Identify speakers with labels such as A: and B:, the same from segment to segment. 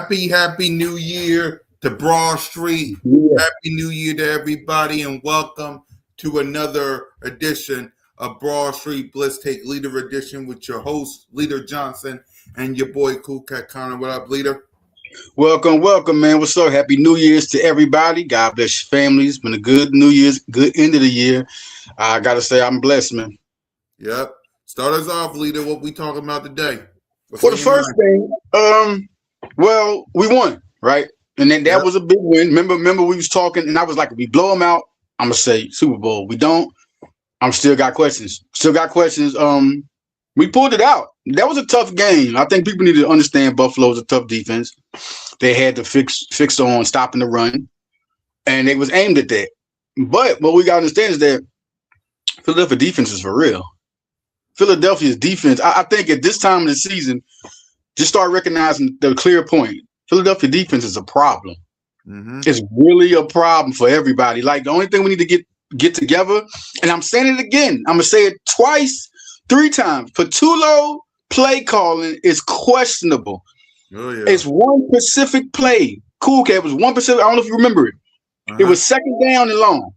A: Happy New Year to Broad Street.
B: Yeah.
A: Happy New Year to everybody, and welcome to another edition of Broad Street Blitz Take Leader Edition with your host, Leader Johnson, and your boy, Cool Cat Connor. What up, Leader?
B: Welcome, man. What's up? Happy New Year's to everybody. God bless your families. Been a good New Year's, good end of the year. I got to say I'm blessed, man.
A: Yep. Start us off, Leader. What we talking about today?
B: Well, the first thing, well, we won, right? And then that was a big win. Remember we was talking, and I was like, if we blow them out, I'm going to say Super Bowl. We don't, I'm still got questions. We pulled it out. That was a tough game. I think people need to understand Buffalo's a tough defense. They had to fix on stopping the run, and it was aimed at that. But what we got to understand is that Philadelphia defense is for real. Philadelphia's defense, I think at this time of the season, just start recognizing the clear point. Philadelphia defense is a problem. Mm-hmm. It's really a problem for everybody. Like, the only thing we need to get together, and I'm saying it again, I'm going to say it twice, 3 times. Patullo play calling is questionable. Oh, yeah. It's one specific play. Cool Cat was one specific. I don't know if you remember it. Uh-huh. It was second down and long.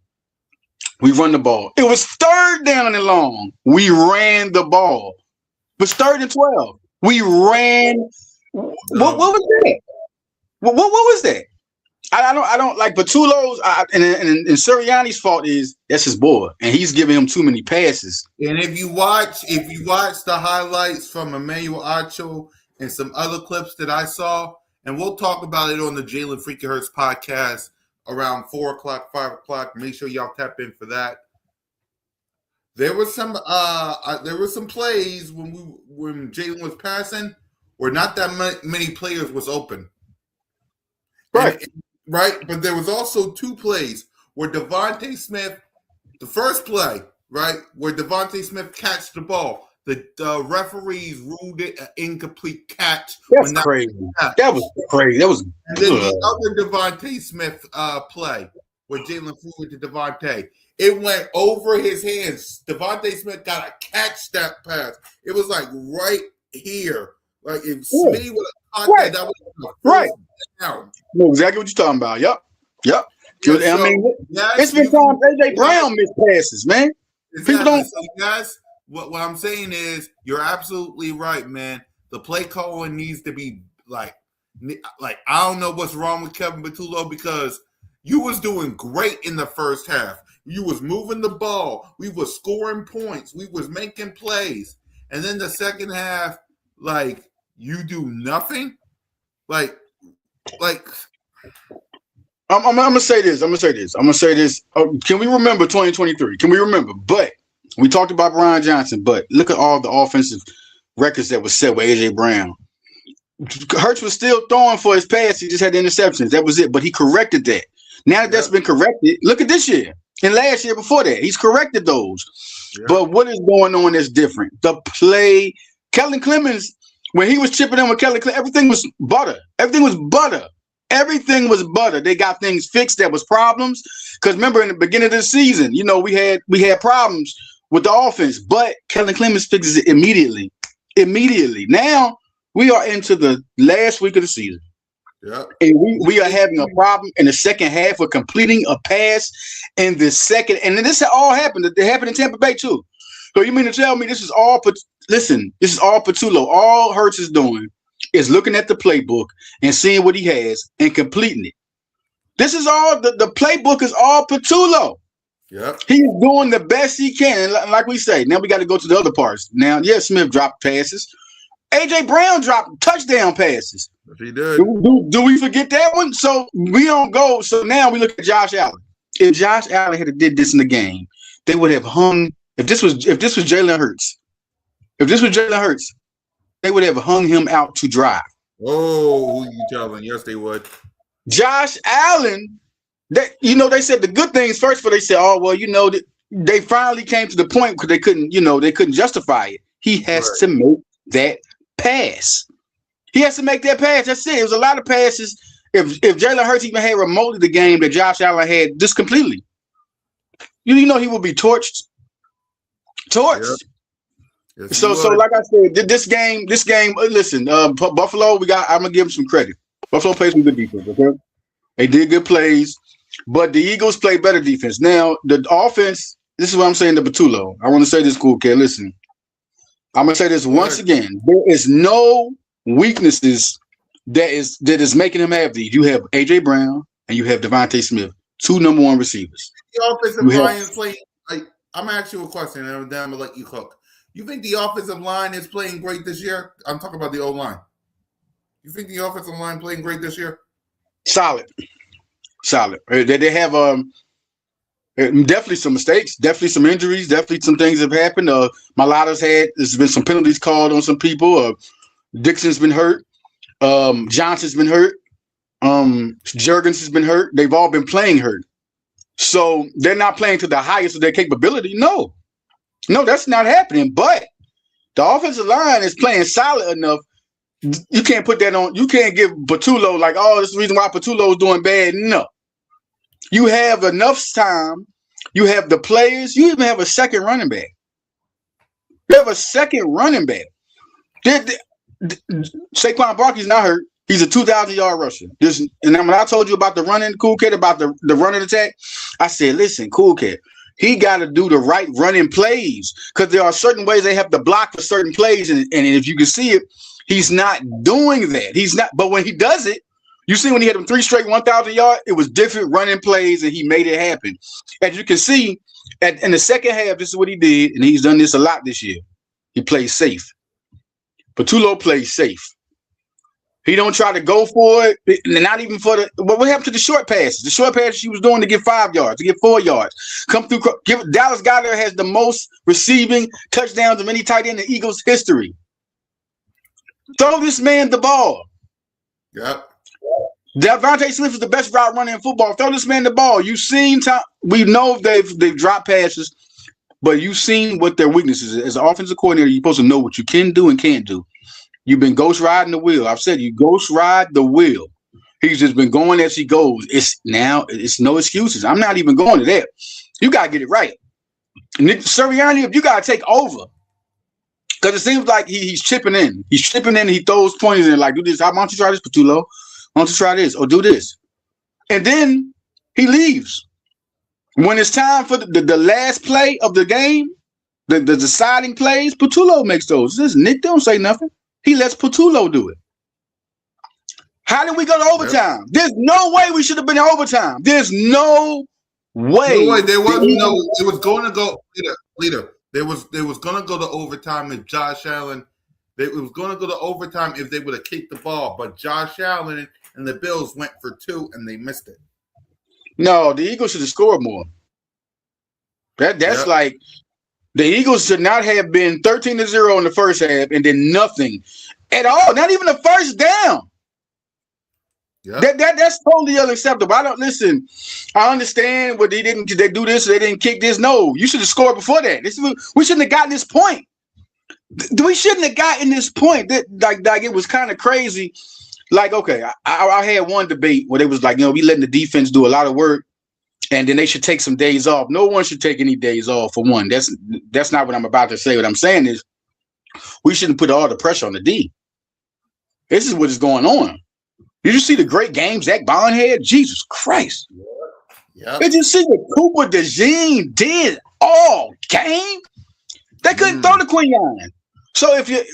B: We run the ball. It was third down and long. We ran the ball. It was 3rd and 12. We ran. What was that? What was that? I don't like Patullo's and Sirianni's fault is that's his boy, and he's giving him too many passes.
A: And if you watch the highlights from Emmanuel Acho and some other clips that I saw, and we'll talk about it on the Jalen Freaky Hurts podcast around 4 o'clock, 5 o'clock. Make sure y'all tap in for that. There was some plays when Jalen was passing where not that many players was open.
B: Right.
A: Right. But there was also 2 plays where Devontae Smith, the first play, right, where Devontae Smith catched the ball. The referees ruled it an incomplete catch.
B: That's crazy. That was crazy. That was.
A: And then the other Devontae Smith play where Jalen threw it to Devontae, it went over his hands. Devontae Smith got to catch that pass. It was like right here. Like if Smitty would have caught that was
B: right.
A: Down.
B: I know exactly what you're talking about. Yep. Yeah, I mean, it's been time AJ Brown missed passes, man.
A: Exactly. People don't. So guys, what I'm saying is, you're absolutely right, man. The play calling needs to be like I don't know what's wrong with Kevin Patullo, because you was doing great in the first half. You was moving the ball. We was scoring points. We was making plays. And then the second half, like, you do nothing. Like
B: I'm gonna say this. Can we remember 2023? Can we remember? But we talked about Brian Johnson, but look at all the offensive records that was set with AJ Brown. Hurts was still throwing for his pass. He just had the interceptions. That was it. But he corrected that. Now that that's been corrected, look at this year and last year before that. He's corrected those. Yeah. But what is going on is different. The play, Kellen Clemens, when he was chipping in with Kellen Clemens, everything was butter. Everything was butter. They got things fixed that was problems. Because remember, in the beginning of the season, we had problems with the offense, but Kellen Clemens fixes it immediately. Now we are into the last week of the season. Yeah. And we are having a problem in the second half of completing a pass in the second. And then this all happened. It happened in Tampa Bay too. So you mean to tell me this is all Patullo. All Hurts is doing is looking at the playbook and seeing what he has and completing it. This is all the playbook is all Patullo. Yeah, he's doing the best he can. And like we say, now we got to go to the other parts. Now, Smith dropped passes. AJ Brown dropped touchdown passes.
A: If he did.
B: Do we forget that one? So we don't go. So now we look at Josh Allen. If Josh Allen had did this in the game, they would have hung. If this was Jalen Hurts, they would have hung him out to dry.
A: Oh, who you telling? Yes, they would.
B: Josh Allen, they said the good things first, but they said, they finally came to the point because they couldn't justify it. He has to make that pass. That's it. It was a lot of passes. If Jalen Hurts even had remotely the game that Josh Allen had just completely, he would be torched. Yep. Yes, so like I said, this game. Listen, Buffalo. I'm gonna give them some credit. Buffalo played some good defense. Okay, they did good plays, but the Eagles played better defense. Now the offense. This is what I'm saying to Batulo. I want to say this, cool kid. Listen, I'm gonna say this once again. There is no weaknesses that is making him have these. You have AJ Brown and you have Devontae Smith, two number one receivers.
A: The offensive line is playing. Like, I'm gonna ask you a question, and then I'm gonna let you cook. You think the offensive line is playing great this year? I'm talking about the O line. You think the offensive line playing great this year?
B: Solid. They have definitely some mistakes, definitely some injuries, definitely some things have happened. There's been some penalties called on some people. Dixon's been hurt. Johnson's been hurt. Juergens has been hurt. They've all been playing hurt. So they're not playing to the highest of their capability. No, that's not happening. But the offensive line is playing solid enough. You can't put that on. You can't give Batulo like, oh, this is the reason why Batulo is doing bad. No. You have enough time. You have the players. You even have a second running back. You have a second running back. Saquon Barkley's not hurt. He's a 2,000-yard rusher. And when I told you about the running, cool kid, about the running attack, I said, listen, cool kid, he got to do the right running plays because there are certain ways they have to block for certain plays. And if you can see it, he's not doing that. He's not. But when he does it, you see when he had them 3 straight 1,000 yards, it was different running plays and he made it happen. As you can see, in the second half, this is what he did, and he's done this a lot this year. He plays safe. Batulo plays safe. He don't try to go for it, not even for the. What happened to the short passes? The short passes he was doing to get 5 yards, to get 4 yards. Come through. Dallas Goedert has the most receiving touchdowns of any tight end in Eagles history. Throw this man the ball.
A: Yep.
B: Devontae Smith is the best route runner in football. Throw this man the ball. You've seen time. We know they've dropped passes, but you've seen what their weaknesses is. As an offensive coordinator, you're supposed to know what you can do and can't do. You've been ghost riding the wheel. I've said you ghost ride the wheel. He's just been going as he goes. It's no excuses. I'm not even going to that. You got to get it right. Nick Sirianni, if you got to take over, because it seems like he's chipping in. He's chipping in. He throws pointers in like, do this. Why don't you try this, Patulo? Why don't you try this or do this? And then he leaves. When it's time for the last play of the game, the deciding plays, Patulo makes those. This Nick don't say nothing. He lets Patulo do it. How did we go to overtime? Yep. There's no way we should have been in overtime. There's no way.
A: No way. There was no. It was going to go leader. There was going to go to overtime if Josh Allen. It was going to go to overtime if they would have kicked the ball, but Josh Allen and the Bills went for 2 and they missed it.
B: No, the Eagles should have scored more. That's like the Eagles should not have been 13-0 in the first half and then nothing at all. Not even a first down. Yep. That's totally unacceptable. I don't listen. I understand what they do this, they didn't kick this. No, you should have scored before that. We shouldn't have gotten this point. We shouldn't have gotten this point. Like it was kind of crazy. Like, okay, I had one debate where they was like, we letting the defense do a lot of work, and then they should take some days off. No one should take any days off for one. That's not what I'm about to say. What I'm saying is we shouldn't put all the pressure on the D. This is what is going on. Did you see the great game Zach Bond had? Jesus Christ.
A: Yeah.
B: Did you see what Cooper DeJean did all game? They couldn't throw the Quinion. So if you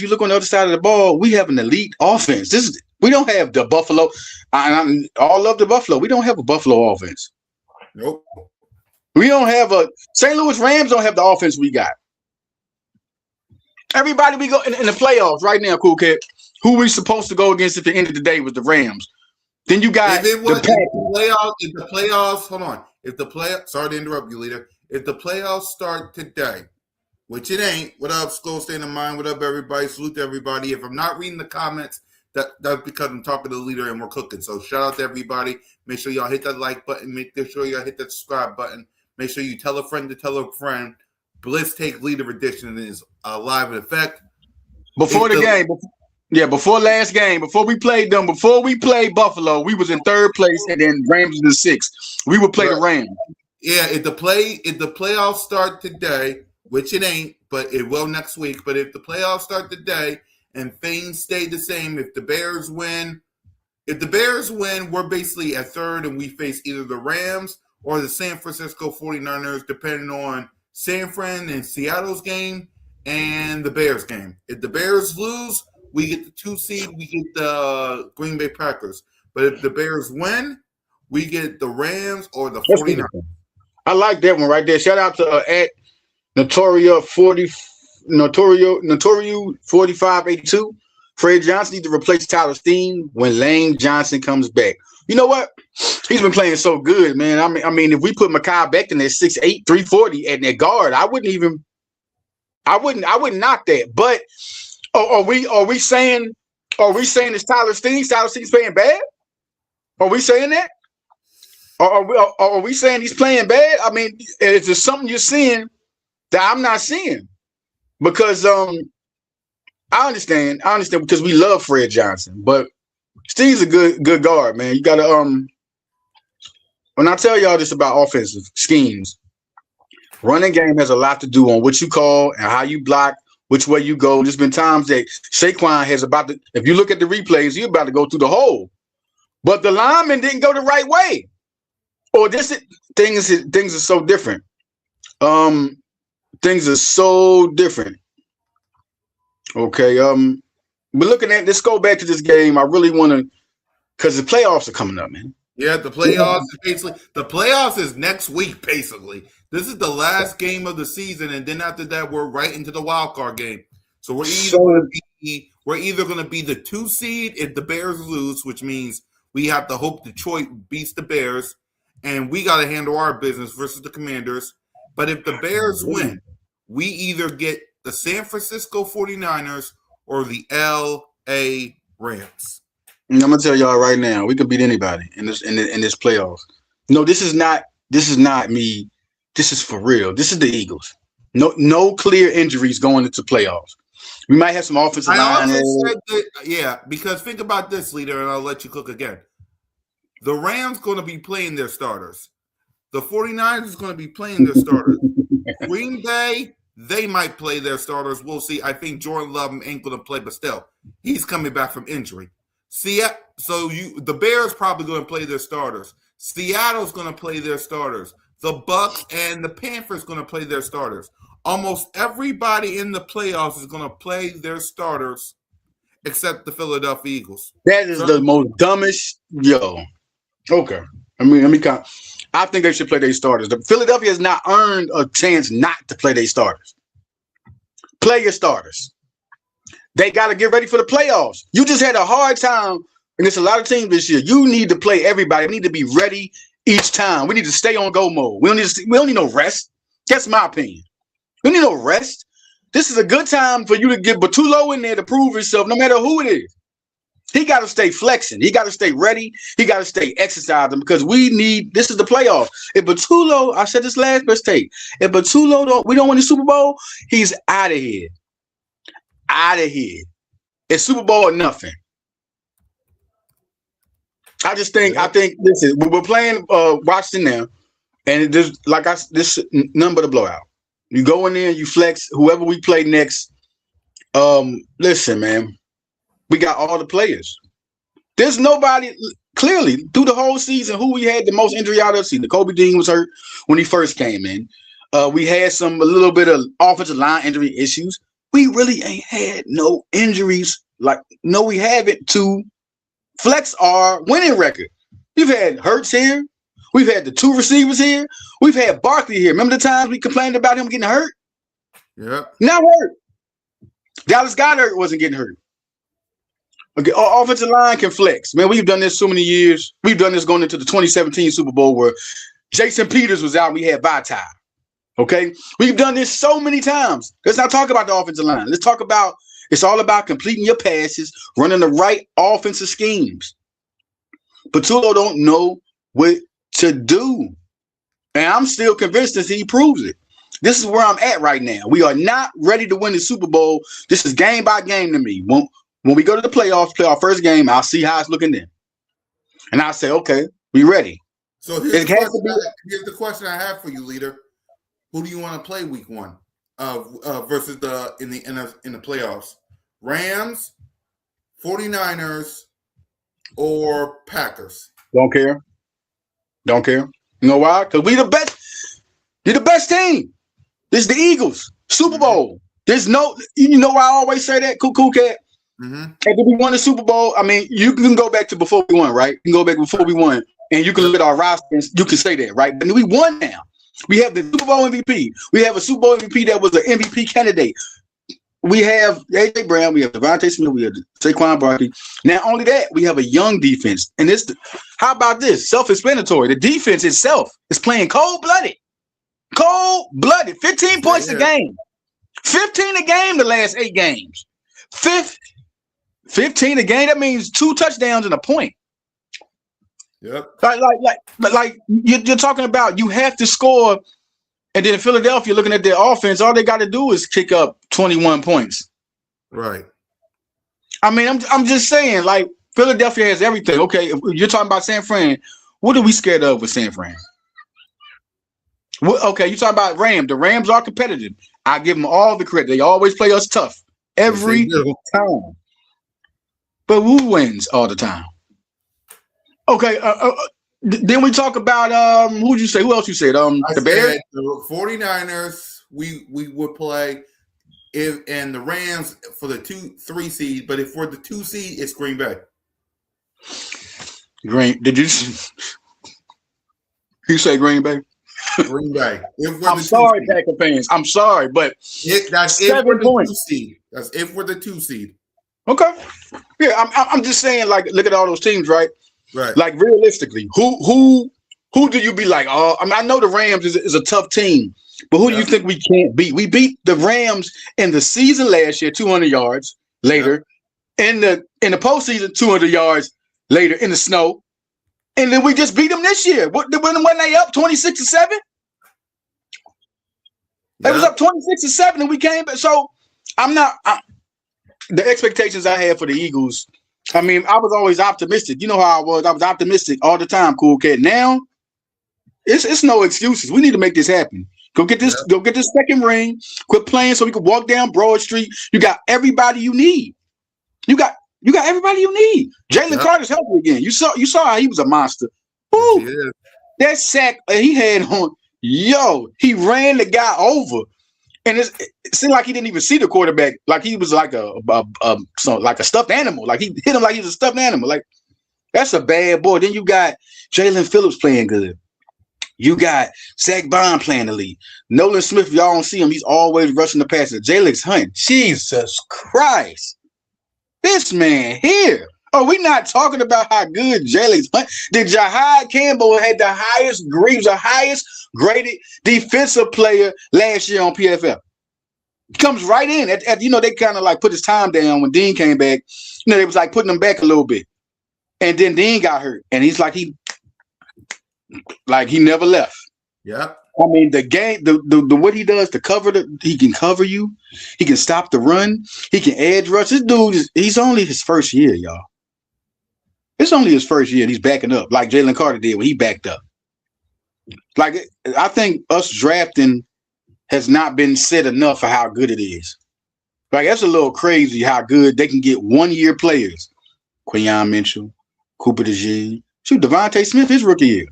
B: look on the other side of the ball, we have an elite offense. We don't have the Buffalo. I all love the Buffalo. We don't have a Buffalo offense.
A: Nope.
B: We don't have a St. Louis Rams don't have the offense we got. Everybody we go in the playoffs right now, cool kid. Who we supposed to go against at the end of the day was the Rams. Then you got
A: the playoffs. Hold on. Sorry to interrupt you, leader. If the playoffs start today, which it ain't. What up, Skull Stay in Mind? What up, everybody? Salute to everybody. If I'm not reading the comments, that's because I'm talking to the leader and we're cooking. So shout out to everybody. Make sure y'all hit that like button. Make sure y'all hit that subscribe button. Make sure you tell a friend to tell a friend. Blitz Take Leader Edition is live in effect.
B: Before last game, before we played them, before we played Buffalo, we was in 3rd place and then Rams was in 6th. We would play the Rams.
A: Yeah, if the playoffs start today, which it ain't, but it will next week. But if the playoffs start today and things stay the same, if the Bears win, If the Bears win, we're basically at third, and we face either the Rams or the San Francisco 49ers, depending on San Fran and Seattle's game and the Bears game. If the Bears lose, we get the 2 seed, we get the Green Bay Packers. But if the Bears win, we get the Rams or the 49ers.
B: I like that one right there. Shout out to at Notorio 4582. Fred Johnson needs to replace Tyler Steen when Lane Johnson comes back. You know what? He's been playing so good, man. I mean, if we put Mekhi Becton at 6'8", 340 at that guard, I wouldn't knock that. But are we saying it's Tyler Steen? Tyler Steen's playing bad? Are we saying that? Are we saying he's playing bad? I mean, is there something you're seeing that I'm not seeing? Because I understand because we love Fred Johnson, but Steve's a good guard, man. You gotta when I tell y'all this about offensive schemes, running game has a lot to do on what you call and how you block, which way you go. There's been times that Saquon has if you look at the replays, you're about to go through the hole. But the lineman didn't go the right way. Or things are so different. Things are so different. Okay. We're looking at, let's go back to this game. I really want to, because the playoffs are coming up, man.
A: Yeah, the playoffs is next week, basically. This is the last game of the season, and then after that, we're right into the wild card game. So we're either going to be the 2 seed if the Bears lose, which means we have to hope Detroit beats the Bears, and we got to handle our business versus the Commanders. But if the Bears win, we either get the San Francisco 49ers or the L.A. Rams.
B: I'm gonna tell y'all right now, we could beat anybody in this playoffs. No, this is not me. This is for real. This is the Eagles. No clear injuries going into playoffs. We might have some offensive line.
A: Because think about this, leader, and I'll let you cook again. The Rams going to be playing their starters. The 49ers is going to be playing their starters. Green Bay, they might play their starters. We'll see. I think Jordan Love ain't going to play, but still, he's coming back from injury. The Bears probably going to play their starters. Seattle's going to play their starters. The Bucks and the Panthers going to play their starters. Almost everybody in the playoffs is going to play their starters except the Philadelphia Eagles.
B: That is the most dumbest. Okay. I mean, I think they should play their starters. The Philadelphia has not earned a chance not to play their starters. Play your starters. They got to get ready for the playoffs. You just had a hard time against a lot of teams this year. You need to play everybody. We need to be ready each time. We need to stay on go mode. We don't need no rest. That's my opinion. We need no rest. This is a good time for you to get Batulo in there to prove himself, no matter who it is. He got to stay flexing. He got to stay ready. He got to stay exercising because this is the playoffs. If Batulo, I said this last best take, if Batulo we don't win the Super Bowl, he's out of here. Out of here. It's Super Bowl or nothing. I think listen, we're playing Washington now, and this none but a blowout. You go in there, you flex whoever we play next. Listen, man, we got all the players. There's nobody clearly through the whole season who we had the most injury out of the season. Kobe Dean was hurt when he first came in. We had a little bit of offensive line injury issues. We really ain't had no injuries. We haven't to flex our winning record. We've had Hurts here. We've had the 2 receivers here. We've had Barkley here. Remember the times we complained about him getting hurt?
A: Yeah.
B: Not hurt. Dallas Goedert wasn't getting hurt. Okay, our offensive line can flex. Man, we've done this so many years. We've done this going into the 2017 Super Bowl where Jason Peters was out and we had Vitae. Okay? We've done this so many times. Let's not talk about the offensive line. Let's talk about it's all about completing your passes, running the right offensive schemes. Patulo don't know what to do. And I'm still convinced that he proves it. This is where I'm at right now. We are not ready to win the Super Bowl. This is game by game to me. When we go to the playoffs, play our first game, I'll see how it's looking then. And I'll say, okay, we ready.
A: So here's the question I have for you, leader. Who do you want to play week 1 versus in the playoffs? Rams, 49ers, or Packers?
B: Don't care. Don't care. You know why? Because we the best. You're the best team. This is the Eagles. Super Bowl. There's no, you know why I always say that, cool cat? And when we won the Super Bowl, I mean, you can go back to before we won, right? You can go back before we won, and you can look at our rosters. You can say that, right? But we won now. We have the Super Bowl MVP. We have a Super Bowl MVP that was an MVP candidate. We have A.J. Brown. We have Devontae Smith. We have Saquon Barkley. Not only that, we have a young defense. And this, how about this? Self-explanatory. The defense itself is playing cold-blooded. Cold-blooded. 15 points a game. 15 a game the last 8 games. 15 a game. That means 2 touchdowns and a point.
A: Yep.
B: Like you're talking about, you have to score. And then in Philadelphia, looking at their offense, all they got to do is kick up 21 points.
A: Right.
B: I mean, I'm just saying, like, Philadelphia has everything. Okay, if you're talking about San Fran, what are we scared of with San Fran? Okay, you talking about Rams. The Rams are competitive. I give them all the credit. They always play us tough every time. But who wins all the time? Okay, then we talk about who'd you say? Who else you said? The Bears?
A: The 49ers, we would play and the Rams for the 2-3 seed, but if for the 2 seed, it's Green Bay.
B: Did you say Green Bay?
A: Green Bay.
B: I'm sorry, Packer fans. I'm sorry, but
A: that's
B: 7 points.
A: 2 seed. That's if we're the 2 seed.
B: Okay. Yeah, I'm just saying, like, look at all those teams, right?
A: Right.
B: Like, realistically, who do you be like? Oh, I mean, I know the Rams is a tough team, but who do you think we can't beat? We beat the Rams in the season last year, 200 yards later. In the postseason, 200 yards later in the snow. And then we just beat them this year. When they up 26-7? They was up 26-7, and we came back. So the expectations I had for the Eagles. I mean, I was always optimistic. You know how I was. I was optimistic all the time, cool kid. Now, it's no excuses. We need to make this happen. Go get this. Go get this second ring. Quit playing so we can walk down Broad Street. You got everybody you need. You got everybody you need. Jalen Carter's healthy again. You saw how he was a monster. Woo! That sack he had on. Yo, he ran the guy over. And it seemed like he didn't even see the quarterback. Like he was like a stuffed animal. Like he hit him like he was a stuffed animal. Like, that's a bad boy. Then you got Jalen Phillips playing good. You got Zach Bond playing the lead. Nolan Smith, y'all don't see him. He's always rushing the passer. Jalen's Hunt. Jesus Christ. This man here. Oh, we're not talking about how good Jalen's Hunt. The Jahad Campbell had the highest graded defensive player last year on PFF. Comes right in. They kind of like put his time down when Dean came back. They was like putting him back a little bit. And then Dean got hurt. And he's like he never left.
A: Yeah.
B: I mean, the game, the what he does to cover he can cover you. He can stop the run. He can edge rush. This dude he's only his first year, y'all. It's only his first year and he's backing up like Jalen Carter did when he backed up. Like, I think us drafting has not been said enough for how good it is. Like, that's a little crazy how good they can get 1-year players. Quinyon Mitchell, Cooper DeJean. Shoot, Devontae Smith, his rookie year.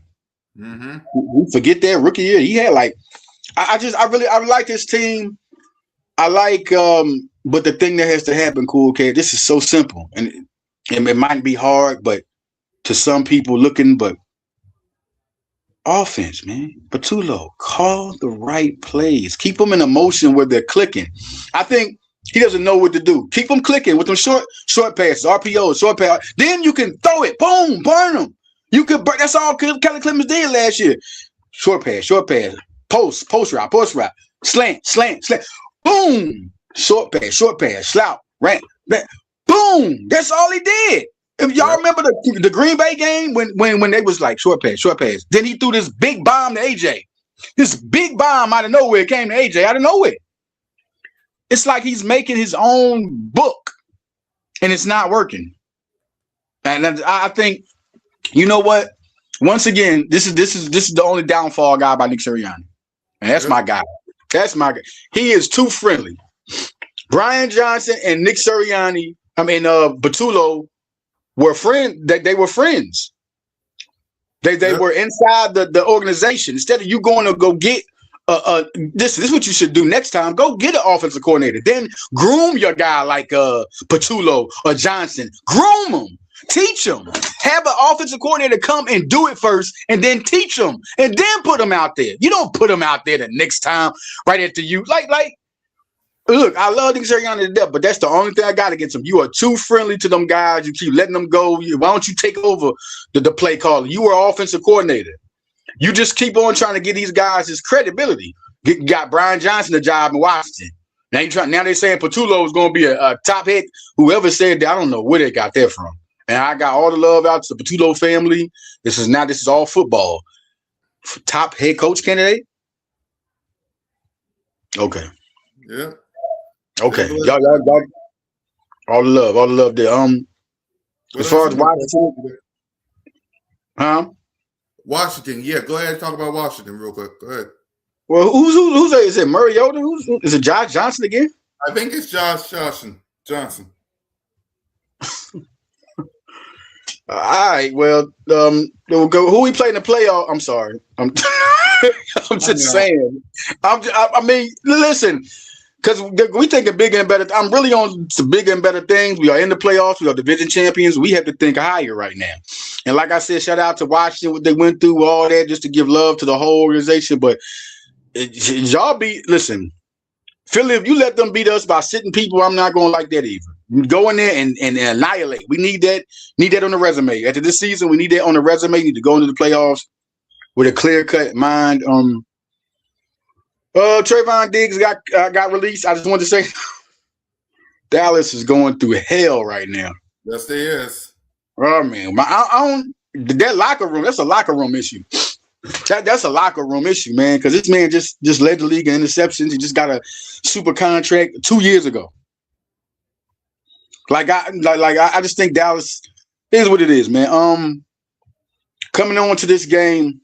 B: We forget that rookie year. He had I like this team. I like, but the thing that has to happen, cool kid, this is so simple. And it might be hard, but to some people looking, but offense, man. Patulo, call the right plays. Keep them in a motion where they're clicking. I think he doesn't know what to do. Keep them clicking with them short passes, RPOs, short pass. Then you can throw it. Boom, burn them. You could burn. That's all Kelly Clemens did last year. Short pass, post route, slant. Boom, short pass, slout, ran. Boom. That's all he did. If y'all remember the Green Bay game when they was like short pass. Then he threw this big bomb to AJ. This big bomb out of nowhere came to AJ out of nowhere. It's like he's making his own book, and it's not working. And I think, you know what? Once again, this is the only downfall guy by Nick Sirianni, and that's my guy. That's my guy. He is too friendly. Brian Johnson and Nick Sirianni. I mean, Patulo were they were friends. They were inside the organization. Instead of you going to go get this is what you should do next time. Go get an offensive coordinator. Then groom your guy like Patullo or Johnson. Groom them. Teach them. Have an offensive coordinator come and do it first and then teach them and then put them out there. You don't put them out there the next time right after you. Like, look, I love Nick Sirianni to death, but that's the only thing I got against him. You are too friendly to them guys. You keep letting them go. Why don't you take over the play caller? You were offensive coordinator. You just keep on trying to get these guys his credibility. Got Brian Johnson the job in Washington. Now they're saying Patullo is going to be a top head. Whoever said that, I don't know where they got that from. And I got all the love out to the Patullo family. This is all football. Top head coach candidate? Okay.
A: Yeah.
B: Okay. Y'all all the love there. As far as Washington.
A: Washington, yeah. Go ahead and talk about Washington real quick. Go ahead.
B: Well, who's is it Mariota? Is it Josh Johnson again?
A: I think it's Josh Johnson.
B: All right. Well, who we play in the playoff? I'm sorry. I'm just saying. I mean, listen, because we thinking bigger and better. I'm really on to bigger and better things. We are in the playoffs. We are division champions. We have to think higher right now. And like I said, shout out to Washington, what they went through, all that, just to give love to the whole organization. But listen, Philly, if you let them beat us by sitting people, I'm not going to like that either. Go in there and annihilate. We need that on the resume. After this season, we need that on the resume. We need to go into the playoffs with a clear-cut mind. Trayvon Diggs got released. I just wanted to say Dallas is going through hell right now.
A: Yes, they is.
B: Oh man, that locker room. That's a locker room issue. That's a locker room issue, man. Because this man just led the league in interceptions. He just got a super contract 2 years ago. I just think Dallas is what it is, man. Coming on to this game,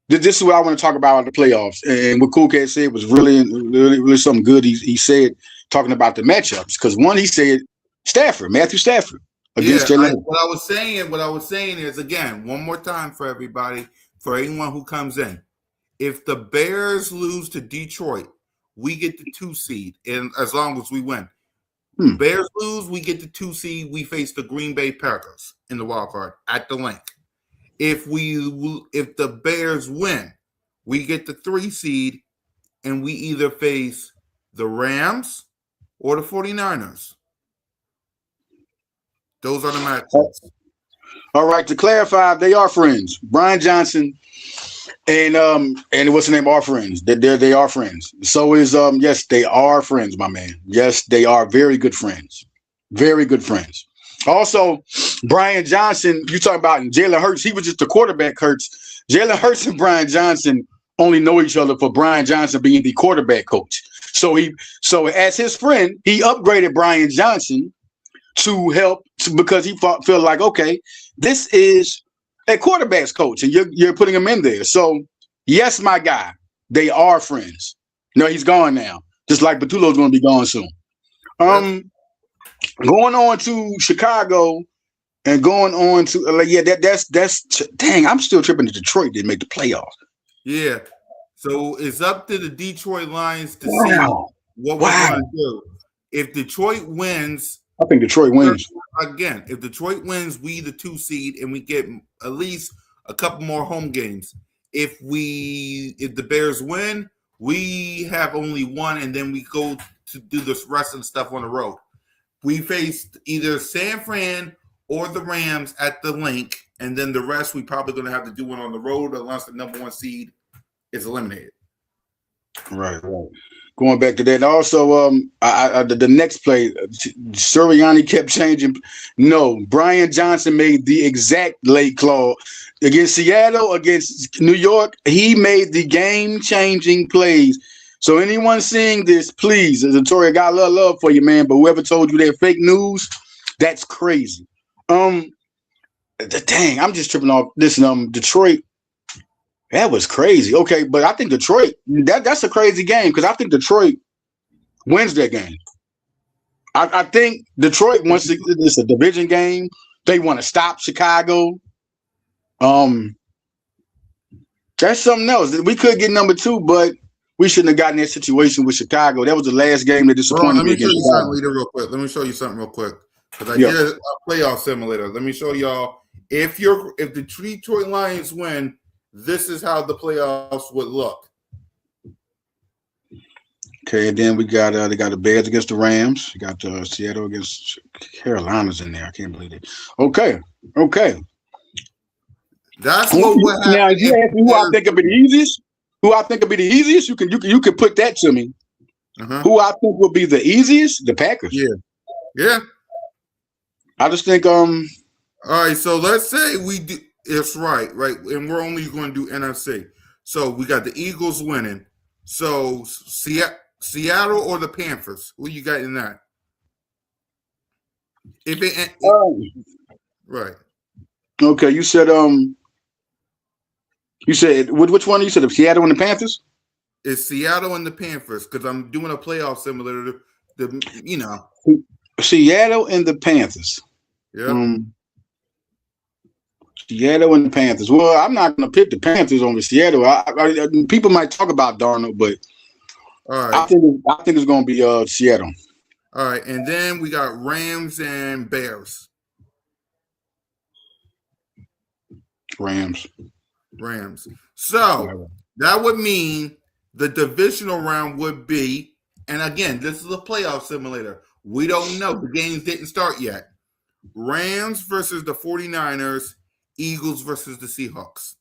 B: this is what I want to talk about in the playoffs. And what Cool Cat said was really something good. He said talking about the matchups because one he said Matthew Stafford against Jalen.
A: What I was saying is again one more time for everybody, for anyone who comes in. If the Bears lose to Detroit, we get the 2 seed, and as long as we win. Bears lose, we get the 2 seed. We face the Green Bay Packers in the wild card at the link. If the Bears win, we get the 3 seed, and we either face the Rams or the 49ers. Those are the matchups.
B: All right, to clarify, they are friends. Brian Johnson and what's the name? Are friends. They are friends. So is yes, they are friends, my man. Yes, they are very good friends. Very good friends. Also, Brian Johnson, you talking about Jalen Hurts, he was just the quarterback Hurts. Jalen Hurts and Brian Johnson only know each other for Brian Johnson being the quarterback coach. So as his friend, he upgraded Brian Johnson to help because he felt like, okay, this is a quarterback's coach and you're putting him in there. So yes, my guy, they are friends. No, he's gone now. Just like Patullo's going to be gone soon. Going on to Chicago and going on to that's dang. I'm still tripping that Detroit didn't make the playoffs.
A: Yeah, so it's up to the Detroit Lions to see what we're going to do. If Detroit wins,
B: I think Detroit wins
A: again. If Detroit wins, we the 2 seed and we get at least a couple more home games. If the Bears win, we have only 1, and then we go to do this rest of the stuff on the road. We faced either San Fran or the Rams at the link, and then the rest we probably going to have to do one on the road unless the number 1 seed is eliminated.
B: Right. Going back to that, also, the next play, Sirianni kept changing. No, Brian Johnson made the exact late call against Seattle, against New York. He made the game-changing plays. So anyone seeing this, please, Zatoria, got a lot of love for you, man. But whoever told you they're fake news, that's crazy. Dang, I'm just tripping off this. Detroit. That was crazy. Okay, but I think Detroit, that's a crazy game because I think Detroit wins that game. I think Detroit, once it's a division game, They want to stop Chicago. That's something else. We could get number 2, but we shouldn't have gotten that situation with Chicago. That was the last game that
A: Hold on,
B: disappointed
A: let
B: me
A: me show
B: against
A: you
B: Chicago.
A: something, Leader, real quick. Let me show you something real quick. Because I
B: Yeah.
A: did a playoff simulator. Let me show y'all. If the Detroit Lions win, this is how the playoffs would look.
B: Okay, and then we got they got the Bears against the Rams. You got Seattle against Carolina's in there. I can't believe it. Okay.
A: That's what would happen.
B: Now, if you ask me who I think would be the easiest, you can put that to me. Who I think will be the easiest? The Packers.
A: Yeah.
B: I just think
A: All right, so let's say we do. It's right, and we're only going to do NFC. So we got the Eagles winning. So Seattle or the Panthers? Who you got in that? Right.
B: Okay, you said which one? You said Seattle and the Panthers?
A: It's Seattle and the Panthers because I'm doing a playoff simulator.
B: Seattle and the Panthers.
A: Yeah.
B: Seattle and the Panthers. Well, I'm not going to pick the Panthers over Seattle. People might talk about Darnold, but
A: all right.
B: I think it's going to be Seattle.
A: All right, and then we got Rams and Bears.
B: Rams.
A: So that would mean the divisional round would be, and again, this is a playoff simulator. We don't know. The games didn't start yet. Rams versus the 49ers, Eagles versus the Seahawks.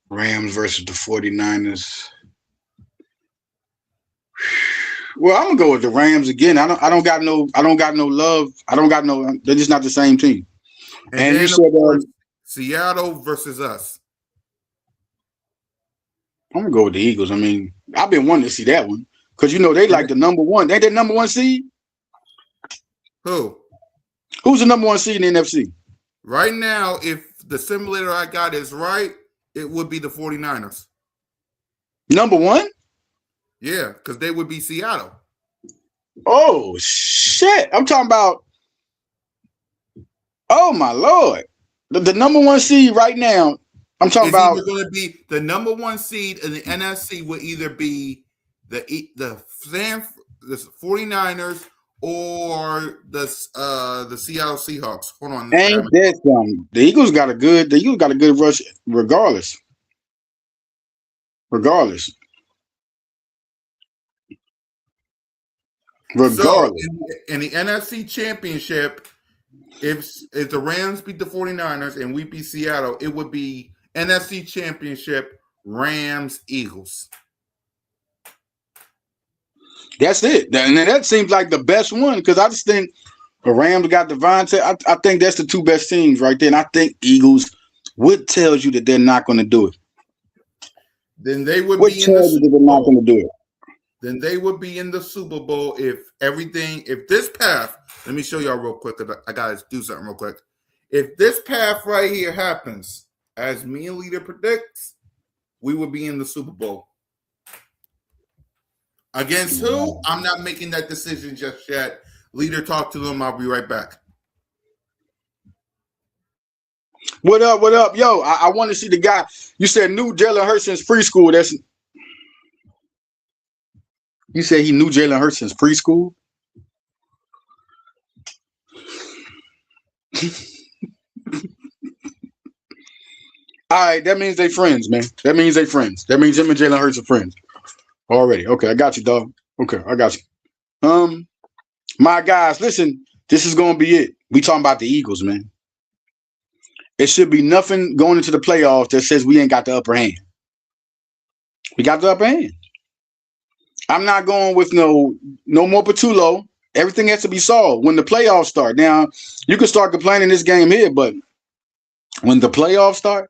B: Rams versus the 49ers. Well, I'm gonna go with the Rams again. I don't got no love. They're just not the same team.
A: And then, you said Seattle versus us.
B: I'm gonna go with the Eagles. I mean, I've been wanting to see that one because they like the number one. They the number 1 seed. Who's the number 1 seed in the NFC?
A: Right now, if the simulator I got is right, it would be the 49ers.
B: Number 1?
A: Yeah, because they would be Seattle.
B: Oh, shit. I'm talking about, oh, my Lord. The number 1 seed right now, I'm talking about.
A: It's going to be the number 1 seed in the NFC would either be the 49ers or the Seattle Seahawks. Hold on.
B: Ain't that something? The Eagles got a good rush regardless.
A: So in the NFC Championship, if the Rams beat the 49ers and we beat Seattle, it would be NFC Championship, Rams, Eagles.
B: That's it. And that seems like the best one because I just think the Rams got Devontae. I think that's the 2 best teams right there. And I think Eagles, what tells you that they're not going to do it?
A: Then they would be in the Super Bowl.
B: Not going to do it.
A: Then they would be in the Super Bowl if this path, let me show y'all real quick because I got to do something real quick. If this path right here happens, as me and Leader predicts, we would be in the Super Bowl. Against who? I'm not making that decision just yet. Leader, talk to them. I'll be right back.
B: What up? Yo, I want to see the guy. You said knew Jalen Hurts since preschool. You said he knew Jalen Hurts since preschool? All right, that means they friends, man. That means him and Jalen Hurts are friends. Already. Okay, I got you, dog. Okay, I got you. My guys, listen, this is gonna be it. We talking about the Eagles, man. It should be nothing going into the playoffs that says we ain't got the upper hand. We got the upper hand. I'm not going with no more Patullo. Everything has to be solved when the playoffs start. Now, you can start complaining this game here, but when the playoffs start,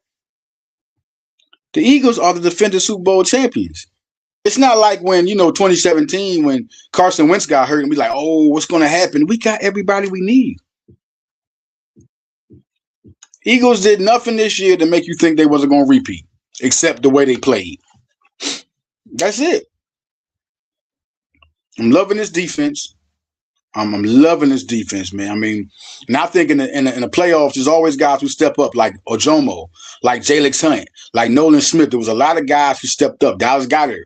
B: the Eagles are the defending Super Bowl champions. It's not like when, 2017, when Carson Wentz got hurt and we like, oh, what's going to happen? We got everybody we need. Eagles did nothing this year to make you think they wasn't going to repeat, except the way they played. That's it. I'm loving this defense. I'm loving this defense, man. I mean, and I think in the playoffs, there's always guys who step up, like Ojomo, like Jalix Hunt, like Nolan Smith. There was a lot of guys who stepped up. Dallas Goedert.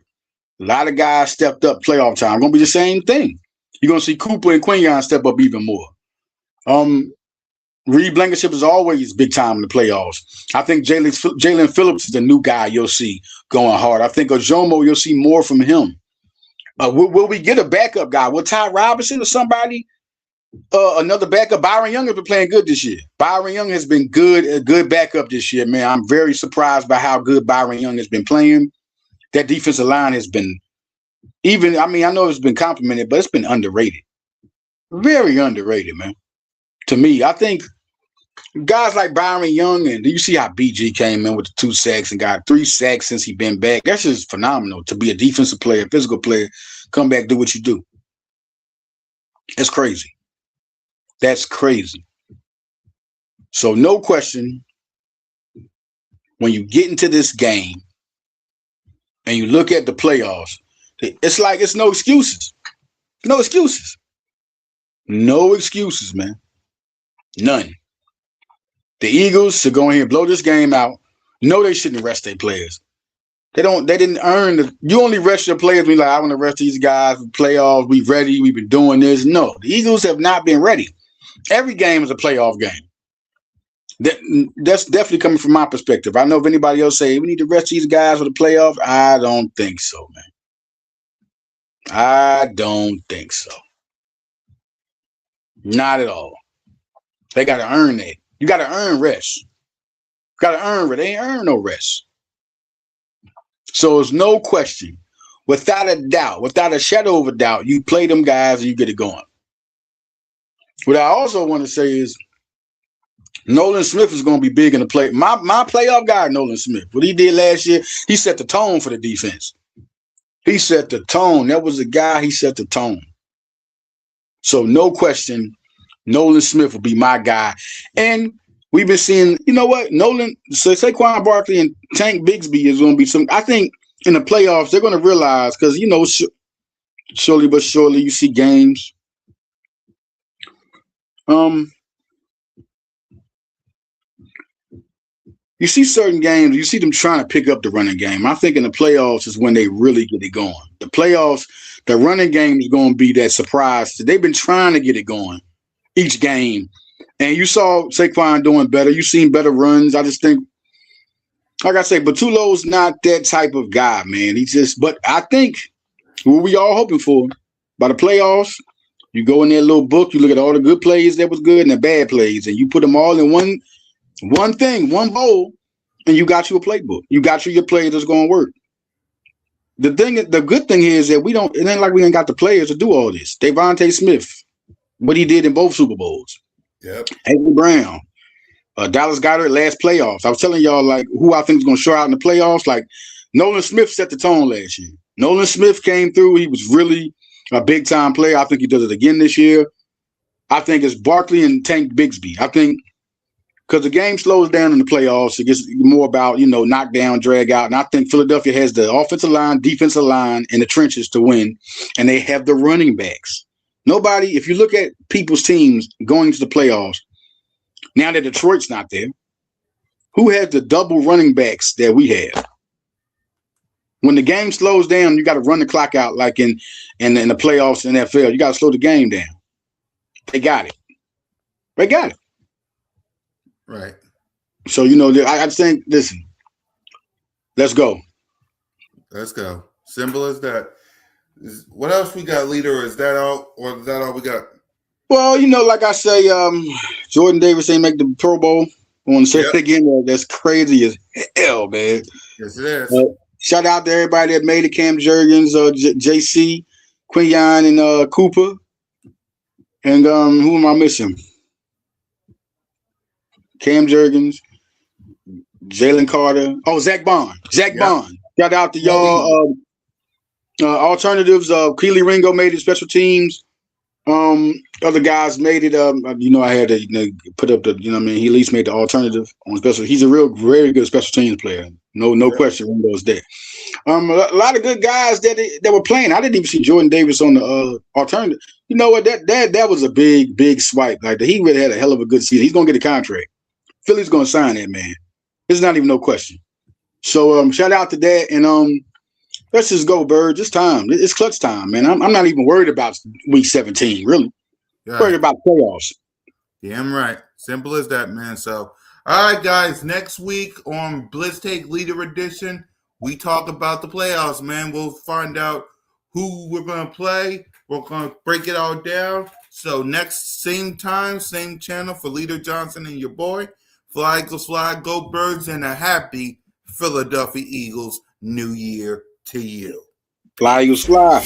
B: A lot of guys stepped up playoff time. Going to be the same thing. You're going to see Cooper and Quinion step up even more. Reed Blankenship is always big time in the playoffs. I think Jalen Phillips is the new guy you'll see going hard. I think Ojomo, you'll see more from him. Will we get a backup guy? Will Ty Robinson or somebody, another backup? Byron Young has been playing good this year. Byron Young has been good, a good backup this year, man. I'm very surprised by how good Byron Young has been playing. That defensive line has been I know it's been complimented, but it's been underrated. Very underrated, man. To me, I think guys like Byron Young, and you see how BG came in with the 2 sacks and got 3 sacks since he's been back. That's just phenomenal to be a defensive player, physical player, come back, do what you do. That's crazy. That's crazy. So no question, when you get into this game and you look at the playoffs, it's like it's no excuses. No excuses. No excuses, man. None. The Eagles should go in here and blow this game out. No, they shouldn't rest their players. They didn't earn you only rest your players when you're like, I want to rest these guys for playoffs. We ready. We've been doing this. No, the Eagles have not been ready. Every game is a playoff game. That's definitely coming from my perspective. I know if anybody else say we need to rest these guys for the playoffs, I don't think so, man. I don't think so. Not at all. They got to earn that. You got to earn rest. Got to earn it. They ain't earn no rest. So there's no question, without a doubt, without a shadow of a doubt, you play them guys and you get it going. What I also want to say is Nolan Smith is going to be big in the play. My playoff guy, Nolan Smith, what he did last year, he set the tone for the defense. He set the tone. That was the guy, he set the tone. So no question, Nolan Smith will be my guy. And we've been seeing, you know what, Saquon Barkley and Tank Bigsby is going to be some, I think in the playoffs, they're going to realize, because, you know, surely but surely you see games. You see certain games, you see them trying to pick up the running game. I think in the playoffs is when they really get it going. The playoffs, the running game is going to be that surprise. They've been trying to get it going each game. And you saw Saquon doing better. You've seen better runs. I just think, like I say, Batulo's not that type of guy, man. But I think what we all hoping for by the playoffs, you go in that little book, you look at all the good plays that was good and the bad plays, and you put them all in one bowl, and you got you a playbook. You got you your play that's going to work. The good thing here is that it ain't like we ain't got the players to do all this. Devontae Smith, what he did in both Super Bowls.
A: Yep.
B: Avery Brown, Dallas Goedert last playoffs. I was telling y'all like who I think is going to show out in the playoffs. Like Nolan Smith set the tone last year. Nolan Smith came through. He was really a big time player. I think he does it again this year. I think it's Barkley and Tank Bigsby. I think because the game slows down in the playoffs, it gets more about, you know, knock down, drag out. And I think Philadelphia has the offensive line, defensive line, and the trenches to win. And they have the running backs. Nobody, if you look at people's teams going to the playoffs, now that Detroit's not there, who has the double running backs that we have? When the game slows down, you got to run the clock out like in the playoffs in NFL. You got to slow the game down. They got it. They got it.
A: Right.
B: So, you know, I think, listen, let's go.
A: Let's go. Simple as that. What else we got, leader? Is that all, or is that all we got?
B: Well, you know, like I say, Jordan Davis ain't make the Pro Bowl. I want to say it again. That's crazy as hell, man.
A: Yes, it is.
B: Shout out to everybody that made it. Cam Jurgens, JC, Quinion, and Cooper. And who am I missing? Cam Jurgens, Jalen Carter. Oh, Zach Bond. Bond. Shout out to y'all. Alternatives. Keely Ringo made it special teams. Other guys made it. You know, I had to put up the, you know what I mean? He at least made the alternative on special. He's a very good special teams player. No question Ringo's there. A lot of good guys that were playing. I didn't even see Jordan Davis on the alternative. You know what? That was a big swipe. Like he really had a hell of a good season. He's gonna get a contract. Philly's gonna sign that man. There's not even no question. So shout out to that, and let's just go, Bird. It's time. It's clutch time, man. I'm not even worried about week 17. Really, worried about playoffs.
A: Damn right. Simple as that, man. So, all right, guys. Next week on Blitz Take Leader Edition, we talk about the playoffs, man. We'll find out who we're going to play. We're going to break it all down. So, next same time, same channel for Leader Johnson and your boy. Fly, Eagles, fly, go Birds, and a happy Philadelphia Eagles New Year to you.
B: Fly, Eagles, fly.